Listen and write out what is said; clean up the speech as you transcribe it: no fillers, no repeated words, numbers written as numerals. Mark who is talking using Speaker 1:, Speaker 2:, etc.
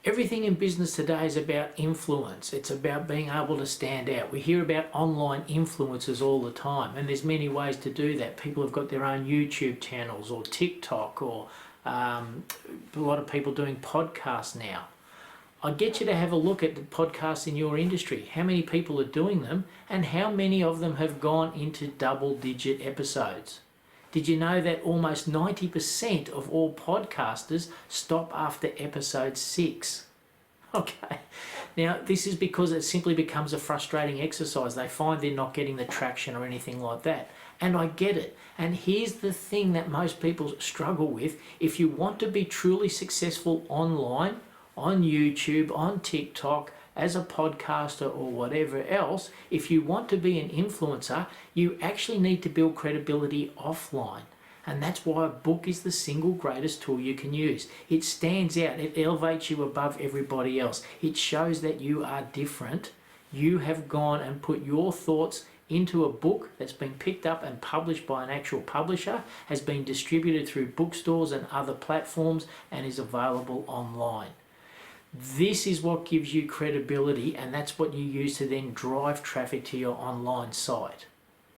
Speaker 1: Everything in business today is about influence. It's about being able to stand out. We hear about online influencers all the time, and there's many ways to do that. People have got their own YouTube channels or TikTok, or a lot of people doing podcasts now. I get you to have a look at the podcasts in your industry. How many people are doing them, and how many of them have gone into double-digit episodes? Did you know that almost 90% of all podcasters stop after episode 6? Okay, now this is because it simply becomes a frustrating exercise. They find they're not getting the traction or anything like that. And I get it. And here's the thing that most people struggle with. If you want to be truly successful online, on YouTube, on TikTok, as a podcaster or whatever else, if you want to be an influencer, you actually need to build credibility offline. And that's why a book is the single greatest tool you can use. It stands out, it elevates you above everybody else. It shows that you are different. You have gone and put your thoughts into a book that's been picked up and published by an actual publisher, has been distributed through bookstores and other platforms, and is available online. This is what gives you credibility, and that's what you use to then drive traffic to your online site.